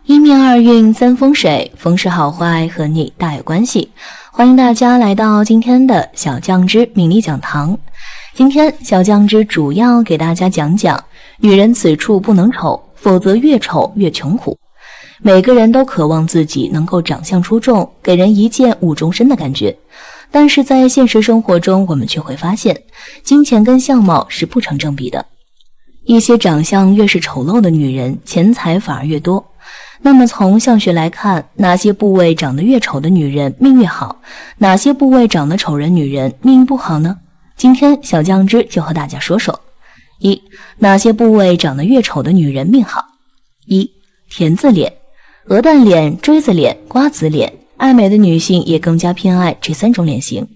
一命二运三风水，风水好坏和你大有关系。欢迎大家来到今天的小酱汁命理讲堂。今天小酱汁主要给大家讲讲女人此处不能丑，否则越丑越穷苦。每个人都渴望自己能够长相出众，给人一见误终身的感觉，但是在现实生活中，我们却会发现金钱跟相貌是不成正比的。一些长相越是丑陋的女人，钱财反而越多。那么从相学来看，哪些部位长得越丑的女人命越好，哪些部位长得丑人女人命不好呢？今天小酱汁就和大家说说。一、哪些部位长得越丑的女人命好？一、田字脸、鹅蛋脸、锥子脸、瓜子脸。爱美的女性也更加偏爱这三种脸型。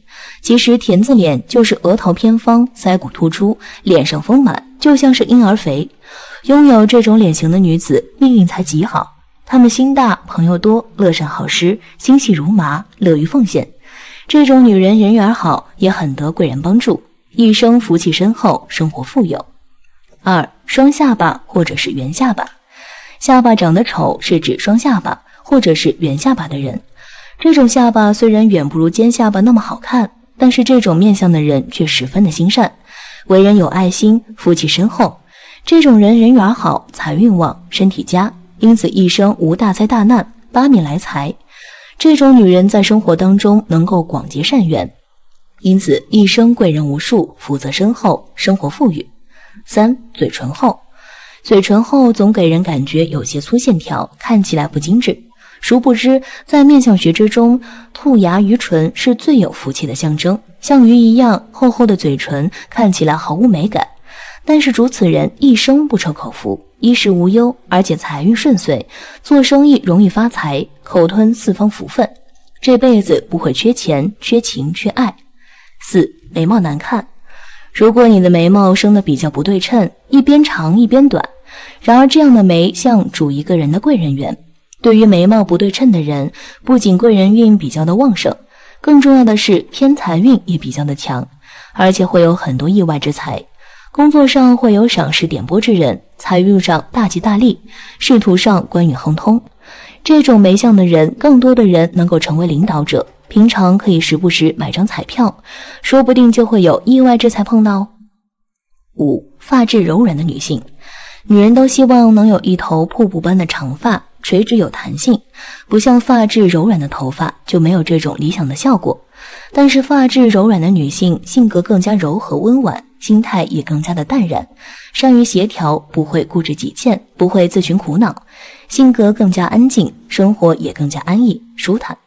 其实田字脸就是额头偏方，腮骨突出，脸上丰满，就像是婴儿肥。拥有这种脸型的女子命运才极好，她们心大，朋友多，乐善好施，心细如麻，乐于奉献。这种女人人缘好，也很得贵人帮助，一生福气深厚，生活富有。二、双下巴或者是圆下巴。下巴长得丑是指双下巴或者是圆下巴的人。这种下巴虽然远不如尖下巴那么好看，但是这种面相的人却十分的心善，为人有爱心，福气深厚。这种人人缘好，财运旺，身体佳，因此一生无大灾大难，八面来财。这种女人在生活当中能够广结善缘，因此一生贵人无数，福泽深厚，生活富裕。三、嘴唇厚。嘴唇厚总给人感觉有些粗线条，看起来不精致。殊不知，在面相学之中，兔牙鱼唇是最有福气的象征，像鱼一样厚厚的嘴唇看起来毫无美感，但是主此人一生不愁口福，衣食无忧，而且财运顺遂，做生意容易发财，口吞四方福分，这辈子不会缺钱、缺情、缺爱。四、眉毛难看。如果你的眉毛生得比较不对称，一边长一边短，然而这样的眉像主一个人的贵人缘。对于眉毛不对称的人，不仅贵人运比较的旺盛，更重要的是偏财运也比较的强，而且会有很多意外之财。工作上会有赏识点拨之人，财运上大吉大利，仕途上官运亨通。这种眉相的人，更多的人能够成为领导者，平常可以时不时买张彩票，说不定就会有意外之财碰到哦。五、发质柔软的女性。女人都希望能有一头瀑布般的长发，垂直有弹性，不像发质柔软的头发就没有这种理想的效果。但是发质柔软的女性性格更加柔和温婉，心态也更加的淡然，善于协调，不会固执己见，不会自寻苦恼，性格更加安静，生活也更加安逸舒坦。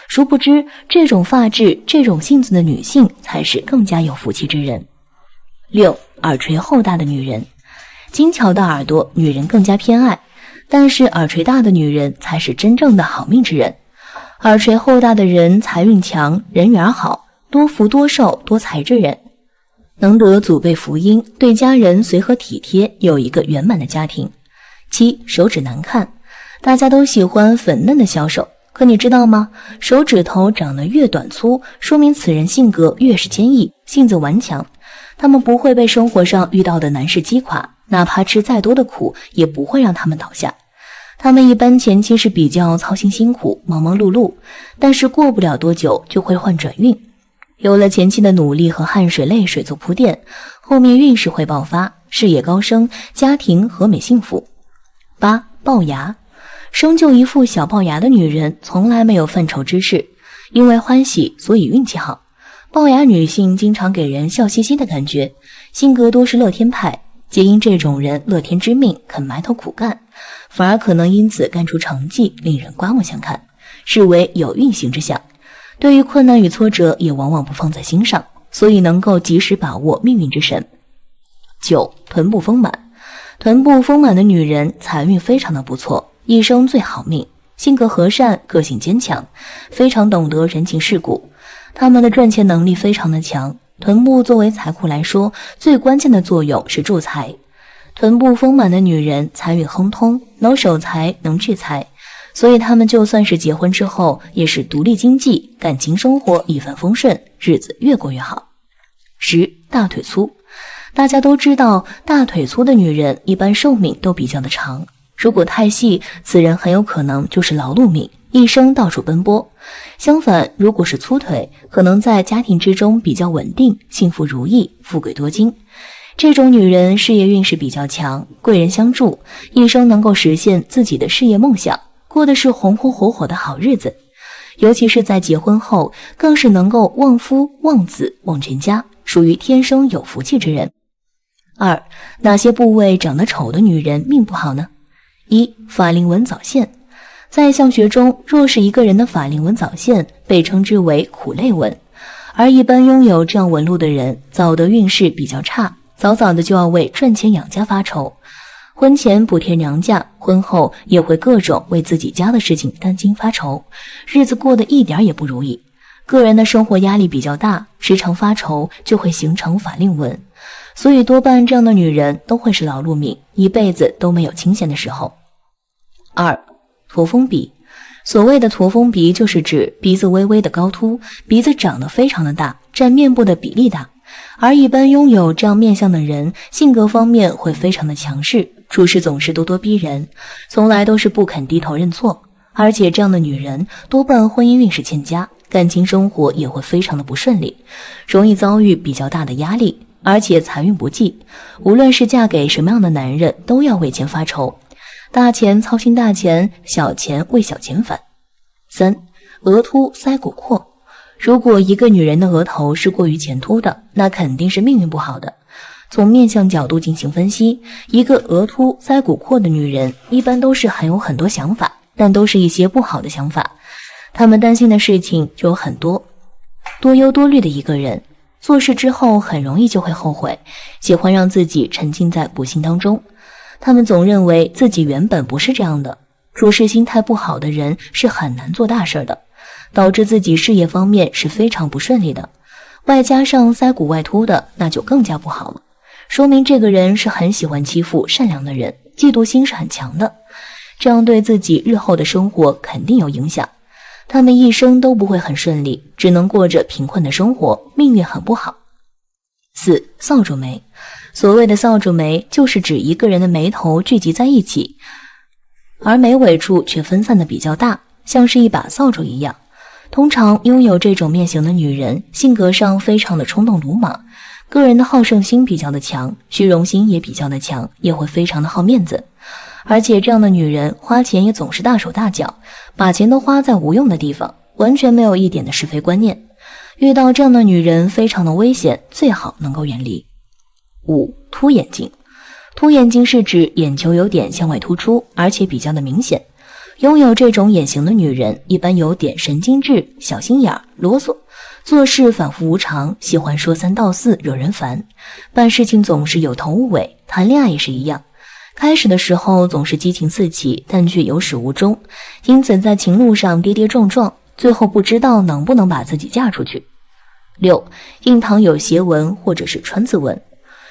殊不知，这种发质、这种性子的女性才是更加有福气之人。六、耳垂厚大的女人。精巧的耳朵，女人更加偏爱，但是耳垂大的女人才是真正的好命之人。耳垂厚大的人财运强，人缘好，多福多寿多财之人，能得祖辈福荫，对家人随和体贴，有一个圆满的家庭。七、手指难看。大家都喜欢粉嫩的小手，可你知道吗？手指头长得越短粗，说明此人性格越是坚毅，性子顽强。他们不会被生活上遇到的难事击垮，哪怕吃再多的苦，也不会让他们倒下。他们一般前期是比较操心辛苦，忙忙碌碌，但是过不了多久就会换转运。有了前期的努力和汗水泪水做铺垫，后面运势会爆发，事业高升，家庭和美幸福。八、龅牙。生就一副小龅牙的女人从来没有犯愁之事，因为欢喜所以运气好。龅牙女性经常给人笑嘻嘻的感觉，性格多是乐天派，皆因这种人乐天知命，肯埋头苦干，反而可能因此干出成绩，令人刮目相看，视为有运行之象。对于困难与挫折也往往不放在心上，所以能够及时把握命运之神。九、臀部丰满。臀部丰满的女人财运非常的不错，一生最好命，性格和善，个性坚强，非常懂得人情世故。他们的赚钱能力非常的强，臀部作为财库来说，最关键的作用是助财。臀部丰满的女人财运亨通，能守财，能聚财，所以他们就算是结婚之后，也是独立经济，感情生活一帆风顺，日子越过越好。10. 大腿粗。大家都知道，大腿粗的女人一般寿命都比较的长，如果太细，此人很有可能就是劳碌命，一生到处奔波。相反，如果是粗腿，可能在家庭之中比较稳定，幸福如意，富贵多金。这种女人事业运势比较强，贵人相助，一生能够实现自己的事业梦想，过的是红红火火的好日子。尤其是在结婚后，更是能够旺夫、旺子、旺全家，属于天生有福气之人。2. 哪些部位长得丑的女人命不好呢？ 1. 法令纹早现。在相学中，若是一个人的法令纹早现，被称之为苦累纹，而一般拥有这样纹路的人，早的运势比较差，早早的就要为赚钱养家发愁，婚前补贴娘家，婚后也会各种为自己家的事情担惊发愁，日子过得一点也不如意。个人的生活压力比较大，时常发愁，就会形成法令纹，所以多半这样的女人都会是劳碌命，一辈子都没有清闲的时候。2. 驼峰鼻。所谓的驼峰鼻，就是指鼻子微微的高凸，鼻子长得非常的大，占面部的比例大。而一般拥有这样面相的人，性格方面会非常的强势，处事总是咄咄逼人，从来都是不肯低头认错。而且这样的女人多半婚姻运势欠佳，感情生活也会非常的不顺利，容易遭遇比较大的压力，而且财运不济，无论是嫁给什么样的男人，都要为钱发愁，大钱操心大钱，小钱为小钱烦。3. 额凸腮骨阔。如果一个女人的额头是过于前凸的，那肯定是命运不好的。从面相角度进行分析，一个额凸腮骨阔的女人，一般都是有很多想法，但都是一些不好的想法。她们担心的事情就有很多，多忧多虑的一个人，做事之后很容易就会后悔，喜欢让自己沉浸在不幸当中。他们总认为自己原本不是这样的，处事心态不好的人是很难做大事的，导致自己事业方面是非常不顺利的。外加上腮骨外凸的，那就更加不好了，说明这个人是很喜欢欺负善良的人，嫉妒心是很强的，这样对自己日后的生活肯定有影响。他们一生都不会很顺利，只能过着贫困的生活，命运很不好。4. 扫帚眉。所谓的扫帚眉，就是指一个人的眉头聚集在一起，而眉尾处却分散的比较大，像是一把扫帚一样。通常拥有这种面型的女人，性格上非常的冲动鲁莽，个人的好胜心比较的强，虚荣心也比较的强，也会非常的好面子。而且这样的女人花钱也总是大手大脚，把钱都花在无用的地方，完全没有一点的是非观念。遇到这样的女人非常的危险，最好能够远离。5. 凸眼睛。凸眼睛是指眼球有点向外突出，而且比较的明显。拥有这种眼型的女人，一般有点神经质、小心眼、啰嗦，做事反复无常，喜欢说三道四，惹人烦。办事情总是有头无尾，谈恋爱也是一样。开始的时候总是激情四起，但却有始无终，因此在情路上跌跌撞撞，最后不知道能不能把自己嫁出去。6. 印堂有斜纹或者是川字纹。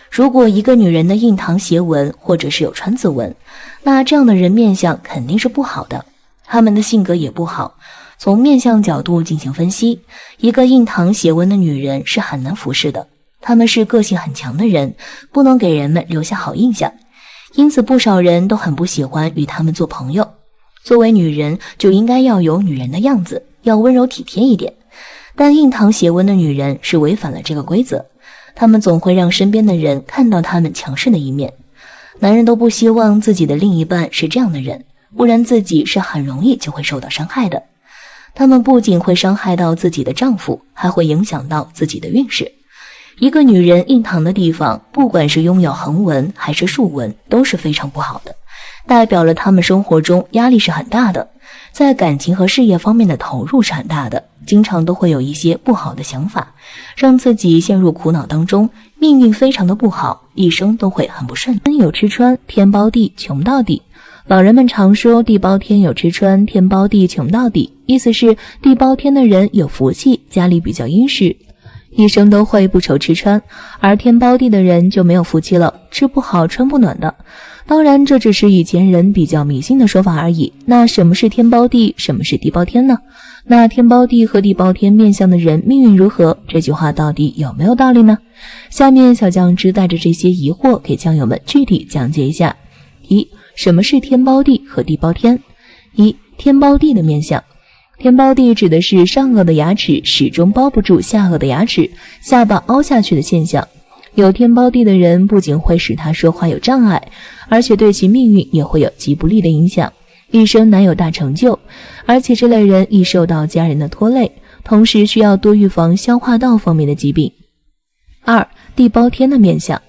如果一个女人的印堂斜纹或者是有川字纹，那这样的人面相肯定是不好的，她们的性格也不好。从面相角度进行分析，一个印堂斜纹的女人是很难服侍的，她们是个性很强的人，不能给人们留下好印象，因此不少人都很不喜欢与她们做朋友。作为女人就应该要有女人的样子，要温柔体贴一点，但印堂斜纹的女人是违反了这个规则，她们总会让身边的人看到她们强势的一面。男人都不希望自己的另一半是这样的人，不然自己是很容易就会受到伤害的。他们不仅会伤害到自己的丈夫，还会影响到自己的运势。一个女人印堂的地方，不管是拥有横纹还是竖纹，都是非常不好的，代表了他们生活中压力是很大的，在感情和事业方面的投入是很大的，经常都会有一些不好的想法，让自己陷入苦恼当中，命运非常的不好，一生都会很不顺。天有吃穿，天包地，穷到底。老人们常说地包天有吃穿，天包地穷到底，意思是地包天的人有福气，家里比较殷实，一生都会不愁吃穿，而天包地的人就没有福气了，吃不好穿不暖的。当然这只是以前人比较迷信的说法而已，那什么是天包地，什么是地包天呢？那天包地和地包天面相的人命运如何？这句话到底有没有道理呢？下面小酱汁带着这些疑惑给酱友们具体讲解一下。1. 什么是天包地和地包天？一、天包地的面相。天包地指的是上颚的牙齿始终包不住下颚的牙齿，下巴凹下去的现象。有天包地的人不仅会使他说话有障碍，而且对其命运也会有极不利的影响，一生难有大成就，而且这类人易受到家人的拖累，同时需要多预防消化道方面的疾病。二、地包天的面相。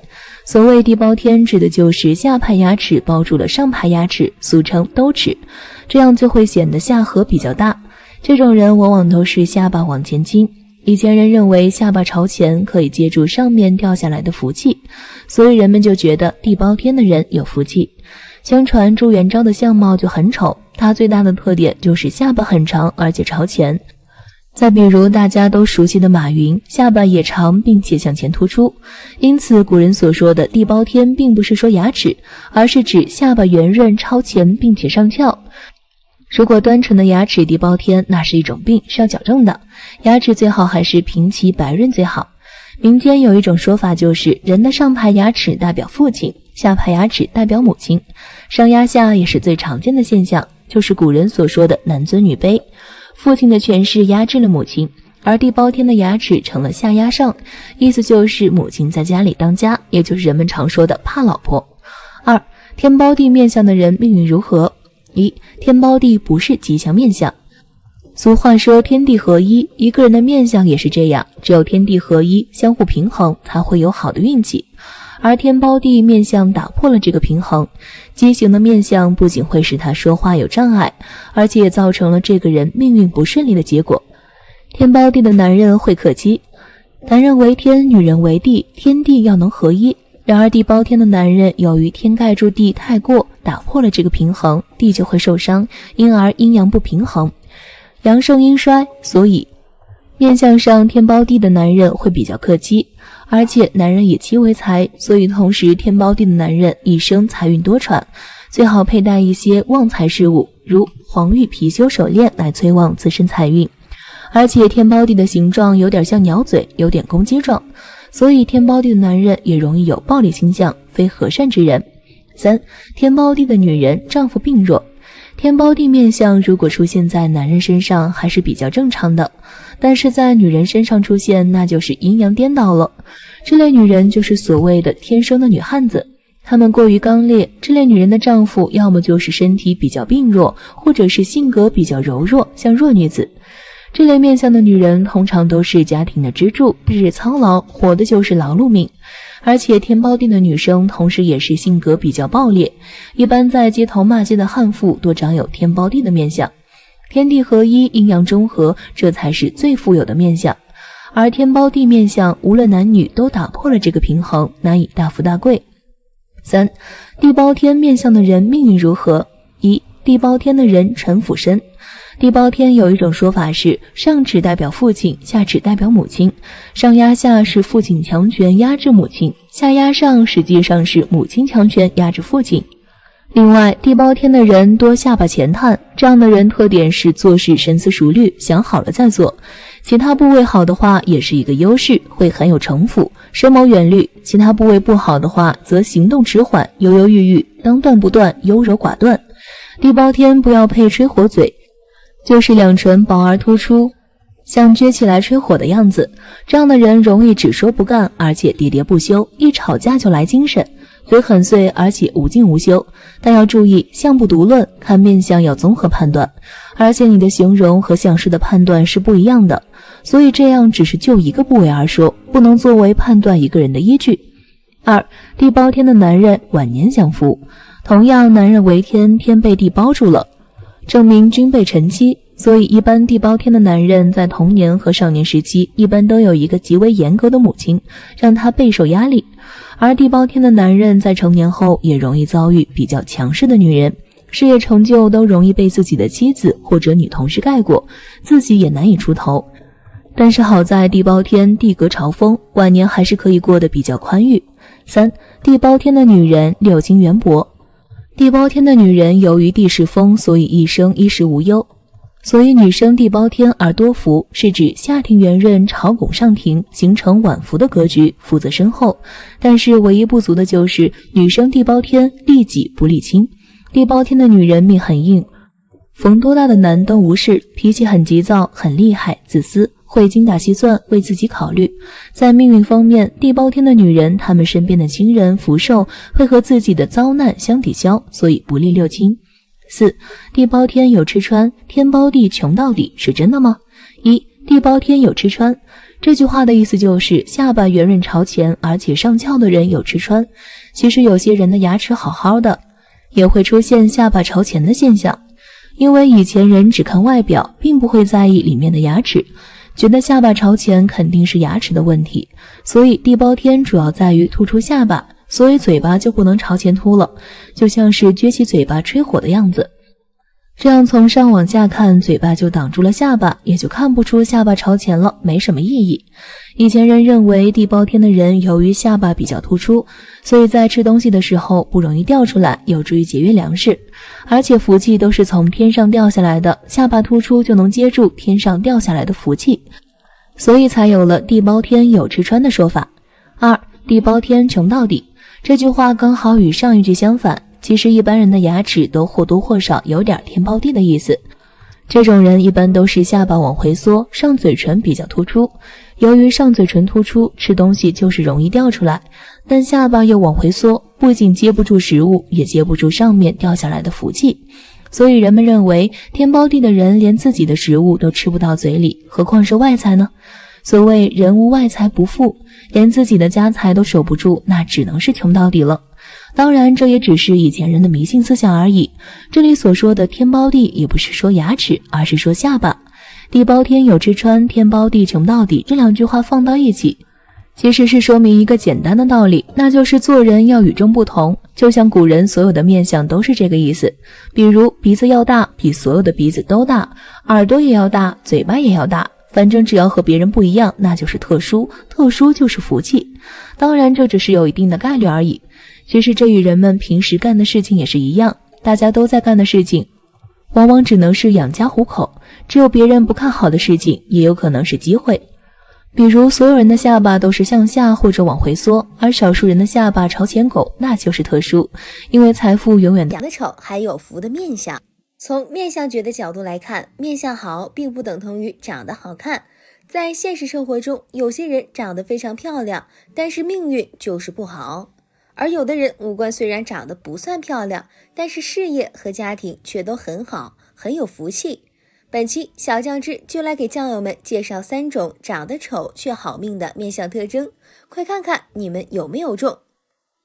所谓地包天，指的就是下排牙齿包住了上排牙齿，俗称兜齿，这样就会显得下颌比较大。这种人往往都是下巴往前倾，以前人认为下巴朝前可以接住上面掉下来的福气，所以人们就觉得地包天的人有福气。相传朱元璋的相貌就很丑，他最大的特点就是下巴很长而且朝前。再比如大家都熟悉的马云，下巴也长并且向前突出，因此古人所说的地包天并不是说牙齿，而是指下巴圆润超前并且上翘。如果单纯的牙齿地包天，那是一种病，是要矫正的，牙齿最好还是平齐白润最好。民间有一种说法，就是人的上排牙齿代表父亲，下排牙齿代表母亲，上压下也是最常见的现象，就是古人所说的男尊女卑。父亲的权势压制了母亲，而地包天的牙齿成了下压上，意思就是母亲在家里当家，也就是人们常说的怕老婆。二、天包地面相的人命运如何？一、天包地不是吉祥面相。俗话说天地合一，一个人的面相也是这样，只有天地合一，相互平衡，才会有好的运气。而天包地面相打破了这个平衡，畸形的面相不仅会使他说话有障碍，而且也造成了这个人命运不顺利的结果。天包地的男人会克妻，男人为天，女人为地，天地要能合一。然而地包天的男人由于天盖住地太过，打破了这个平衡，地就会受伤，因而阴阳不平衡，阳盛阴衰，所以面相上天包地的男人会比较克妻，而且男人以妻为财，所以同时天包地的男人一生财运多舛，最好佩戴一些旺财饰物，如黄玉貔貅手链来催旺自身财运。而且天包地的形状有点像鸟嘴，有点公鸡状，所以天包地的男人也容易有暴力倾向，非和善之人。三、天包地的女人丈夫病弱。天包地面相如果出现在男人身上还是比较正常的，但是在女人身上出现，那就是阴阳颠倒了。这类女人就是所谓的天生的女汉子，她们过于刚烈，这类女人的丈夫要么就是身体比较病弱，或者是性格比较柔弱，像弱女子。这类面相的女人通常都是家庭的支柱，日日操劳，活的就是劳碌命。而且天包地的女生同时也是性格比较暴烈，一般在街头骂街的悍妇多长有天包地的面相。天地合一，阴阳中和，这才是最富有的面相。而天包地面相无论男女都打破了这个平衡，难以大富大贵。三、地包天面相的人命运如何？一、地包天的人城府深。地包天有一种说法是上齿代表父亲，下齿代表母亲，上压下是父亲强权压制母亲，下压上实际上是母亲强权压制父亲。另外，地包天的人多下巴前探，这样的人特点是做事深思熟虑，想好了再做。其他部位好的话也是一个优势，会很有城府，深谋远虑；其他部位不好的话，则行动迟缓，犹犹豫豫，当断不断，优柔寡断。地包天不要配吹火嘴，就是两唇薄而突出，像撅起来吹火的样子，这样的人容易只说不干，而且喋喋不休，一吵架就来精神，嘴很碎，而且无尽无休。但要注意，相不独论，看面相要综合判断，而且你的形容和相师的判断是不一样的，所以这样只是就一个部位而说，不能作为判断一个人的依据。二、地包天的男人晚年享福。同样，男人为天，天被地包住了，证明君被臣妻，所以一般地包天的男人在童年和少年时期一般都有一个极为严格的母亲，让他备受压力。而地包天的男人在成年后也容易遭遇比较强势的女人，事业成就都容易被自己的妻子或者女同事盖过，自己也难以出头。但是好在地包天地格朝风，晚年还是可以过得比较宽裕。三、地包天的女人六经渊博。地包天的女人由于地势风，所以一生衣食无忧。所以女生地包天而多福，是指下庭圆润，朝拱上庭，形成晚福的格局，福泽深厚。但是唯一不足的就是女生地包天利己不利亲，地包天的女人命很硬，逢多大的难都无视，脾气很急躁，很厉害，自私，会精打细算，为自己考虑。在命运方面，地包天的女人，她们身边的亲人福寿会和自己的遭难相抵消，所以不利六亲。4. 地包天有吃穿，天包地穷到底，是真的吗？地包天有吃穿，这句话的意思就是下巴圆润朝前，而且上翘的人有吃穿。其实有些人的牙齿好好的，也会出现下巴朝前的现象。因为以前人只看外表，并不会在意里面的牙齿，觉得下巴朝前肯定是牙齿的问题，所以地包天主要在于突出下巴，所以嘴巴就不能朝前凸了，就像是撅起嘴巴吹火的样子。这样从上往下看，嘴巴就挡住了下巴，也就看不出下巴朝前了，没什么意义。以前人认为地包天的人由于下巴比较突出，所以在吃东西的时候不容易掉出来，有助于节约粮食，而且福气都是从天上掉下来的，下巴突出就能接住天上掉下来的福气，所以才有了地包天有吃穿的说法。2. 地包天穷到底，这句话刚好与上一句相反。其实一般人的牙齿都或多或少有点天包地的意思，这种人一般都是下巴往回缩，上嘴唇比较突出。由于上嘴唇突出，吃东西就是容易掉出来，但下巴又往回缩，不仅接不住食物，也接不住上面掉下来的福气。所以人们认为天包地的人连自己的食物都吃不到嘴里，何况是外财呢？所谓人无外财不富，连自己的家财都守不住，那只能是穷到底了。当然，这也只是以前人的迷信思想而已。这里所说的天包地也不是说牙齿，而是说下巴。地包天有吃穿，天包地穷到底，这两句话放到一起，其实是说明一个简单的道理，那就是做人要与众不同。就像古人所有的面相都是这个意思，比如鼻子要大，比所有的鼻子都大，耳朵也要大，嘴巴也要大，反正只要和别人不一样，那就是特殊，特殊就是福气。当然这只是有一定的概率而已，其实这与人们平时干的事情也是一样，大家都在干的事情往往只能是养家糊口，只有别人不看好的事情也有可能是机会。比如所有人的下巴都是向下或者往回缩，而少数人的下巴朝前拱，那就是特殊，因为财富永远长得丑还有福的面相。从面相学的角度来看，面相好并不等同于长得好看。在现实生活中，有些人长得非常漂亮，但是命运就是不好。而有的人五官虽然长得不算漂亮，但是事业和家庭却都很好，很有福气。本期小酱汁就来给酱友们介绍3种长得丑却好命的面相特征，快看看你们有没有中。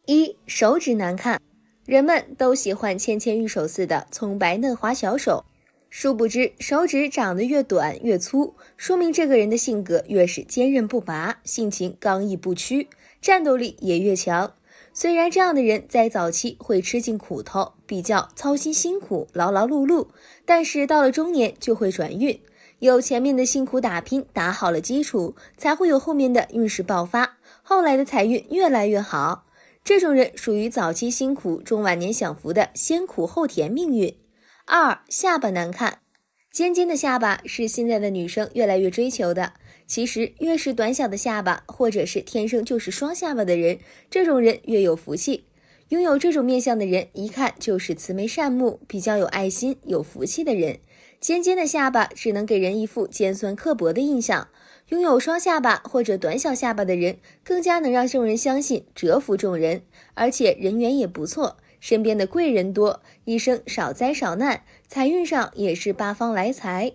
1. 手指难看。人们都喜欢纤纤玉手似的葱白嫩滑小手，殊不知手指长得越短越粗，说明这个人的性格越是坚韧不拔，性情刚毅不屈，战斗力也越强。虽然这样的人在早期会吃尽苦头，比较操心辛苦，劳劳碌碌，但是到了中年就会转运，有前面的辛苦打拼打好了基础，才会有后面的运势爆发，后来的财运越来越好。这种人属于早期辛苦，中晚年享福的先苦后甜命运。2. 下巴难看。尖尖的下巴是现在的女生越来越追求的。其实越是短小的下巴，或者是天生就是双下巴的人，这种人越有福气。拥有这种面相的人，一看就是慈眉善目，比较有爱心、有福气的人。尖尖的下巴只能给人一副尖酸刻薄的印象。拥有双下巴或者短小下巴的人，更加能让众人相信，折服众人，而且人缘也不错，身边的贵人多，一生少灾少难，财运上也是八方来财。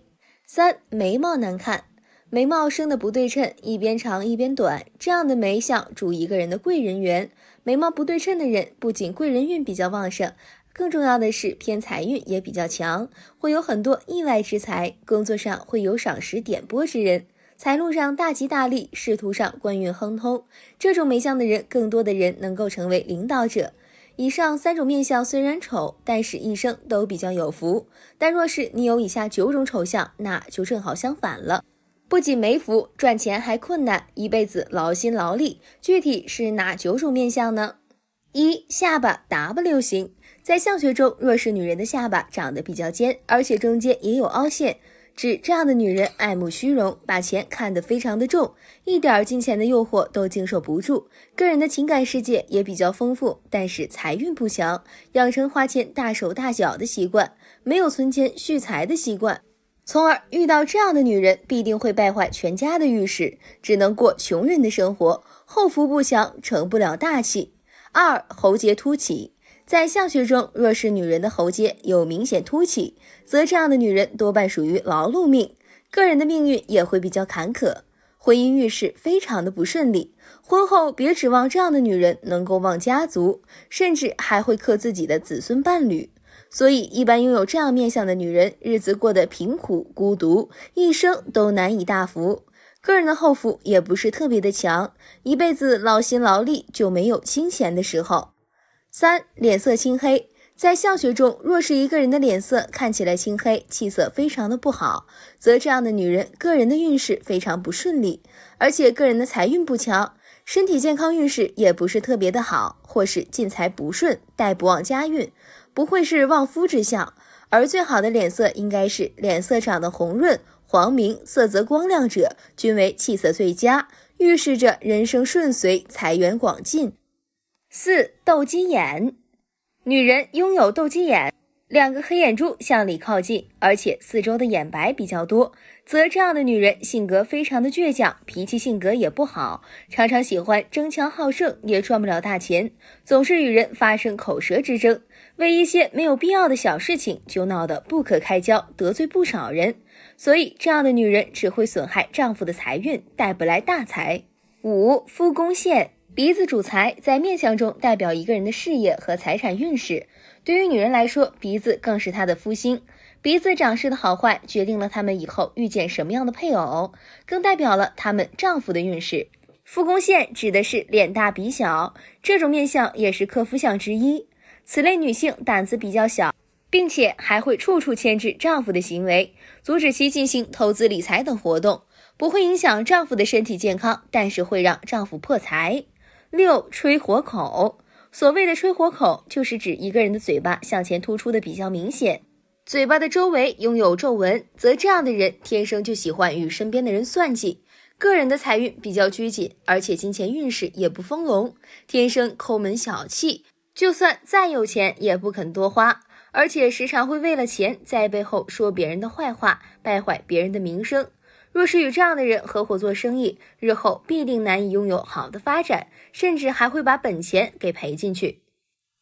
3. 眉毛难看。眉毛生的不对称，一边长一边短，这样的眉相主一个人的贵人缘。眉毛不对称的人，不仅贵人运比较旺盛，更重要的是偏财运也比较强，会有很多意外之财，工作上会有赏识点拨之人，财路上大吉大利，仕途上官运亨通。这种眉相的人，更多的人能够成为领导者。以上3种面相虽然丑，但是一生都比较有福。但若是你有以下9种丑相，那就正好相反了。不仅没福，赚钱还困难，一辈子劳心劳力。具体是哪9种面相呢？1. 下巴 W 型。在相学中，若是女人的下巴长得比较尖，而且中间也有凹陷，指这样的女人爱慕虚荣，把钱看得非常的重，一点金钱的诱惑都经受不住，个人的情感世界也比较丰富，但是财运不强，养成花钱大手大脚的习惯，没有存钱蓄财的习惯，从而遇到这样的女人必定会败坏全家的运势，只能过穷人的生活，后福不强，成不了大器。2. 喉结凸起。在相学中，若是女人的喉结有明显凸起，则这样的女人多半属于劳碌命，个人的命运也会比较坎坷，婚姻运势非常的不顺利。婚后别指望这样的女人能够旺家族，甚至还会克自己的子孙伴侣。所以一般拥有这样面相的女人，日子过得贫苦孤独，一生都难以大福，个人的后福也不是特别的强，一辈子劳心劳力就没有清闲的时候。3. 脸色青黑。在相学中，若是一个人的脸色看起来青黑，气色非常的不好，则这样的女人个人的运势非常不顺利，而且个人的财运不强，身体健康运势也不是特别的好，或是进财不顺，带不旺家运，不会是旺夫之相。而最好的脸色应该是脸色长得红润、黄明、色泽光亮者，均为气色最佳，预示着人生顺遂，财源广进。4. 斗鸡眼。女人拥有斗鸡眼，两个黑眼珠向里靠近，而且四周的眼白比较多，则这样的女人性格非常的倔强，脾气性格也不好，常常喜欢争强好胜，也赚不了大钱，总是与人发生口舌之争，为一些没有必要的小事情就闹得不可开交，得罪不少人，所以这样的女人只会损害丈夫的财运，带不来大财。5. 夫宫线。鼻子主财，在面相中代表一个人的事业和财产运势。对于女人来说，鼻子更是她的夫星。鼻子长势的好坏，决定了她们以后遇见什么样的配偶，更代表了她们丈夫的运势。夫宫线指的是脸大鼻小，这种面相也是克夫相之一。此类女性胆子比较小，并且还会处处牵制丈夫的行为，阻止其进行投资理财等活动，不会影响丈夫的身体健康，但是会让丈夫破财。6. 吹火口。所谓的吹火口，就是指一个人的嘴巴向前突出的比较明显，嘴巴的周围拥有皱纹，则这样的人天生就喜欢与身边的人算计，个人的财运比较拘谨，而且金钱运势也不丰隆，天生抠门小气，就算再有钱也不肯多花，而且时常会为了钱在背后说别人的坏话，败坏别人的名声。若是与这样的人合伙做生意，日后必定难以拥有好的发展，甚至还会把本钱给赔进去。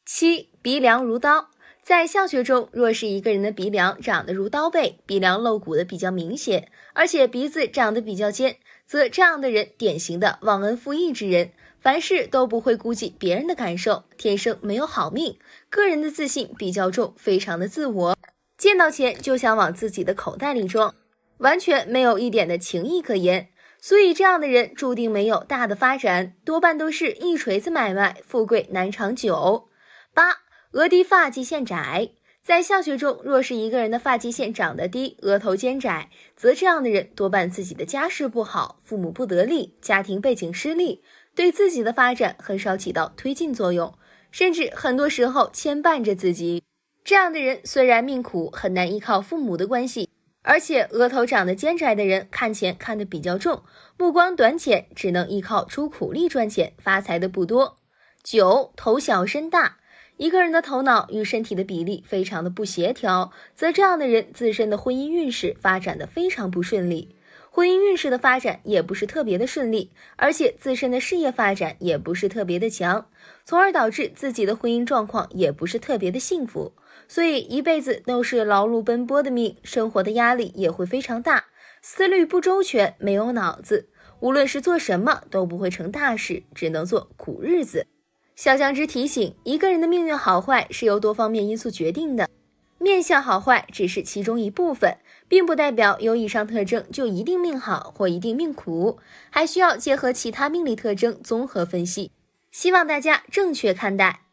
7. 鼻梁如刀。在相学中，若是一个人的鼻梁长得如刀背，鼻梁露骨的比较明显，而且鼻子长得比较尖，则这样的人典型的忘恩负义之人，凡事都不会顾及别人的感受，天生没有好命，个人的自信比较重，非常的自我，见到钱就想往自己的口袋里装，完全没有一点的情义可言，所以这样的人注定没有大的发展，多半都是一锤子买卖，富贵难长久。8. 额低发际线窄。在相学中，若是一个人的发际线长得低，额头尖窄，则这样的人多半自己的家世不好，父母不得力，家庭背景失利，对自己的发展很少起到推进作用，甚至很多时候牵绊着自己。这样的人虽然命苦，很难依靠父母的关系，而且额头长得尖窄的人看钱看得比较重，目光短浅，只能依靠出苦力赚钱，发财的不多。9. 头小身大。一个人的头脑与身体的比例非常的不协调，则这样的人自身的婚姻运势发展的非常不顺利，婚姻运势的发展也不是特别的顺利，而且自身的事业发展也不是特别的强，从而导致自己的婚姻状况也不是特别的幸福，所以一辈子都是劳碌奔波的命，生活的压力也会非常大，思虑不周全，没有脑子，无论是做什么都不会成大事，只能做苦日子。小酱汁提醒，一个人的命运好坏是由多方面因素决定的，面相好坏只是其中一部分，并不代表有以上特征就一定命好或一定命苦，还需要结合其他命理特征综合分析，希望大家正确看待。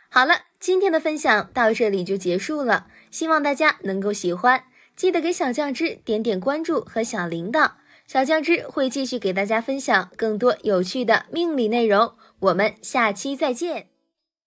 好了，今天的分享到这里就结束了，希望大家能够喜欢，记得给小酱汁点点关注和小铃铛，小酱汁会继续给大家分享更多有趣的命理内容，我们下期再见。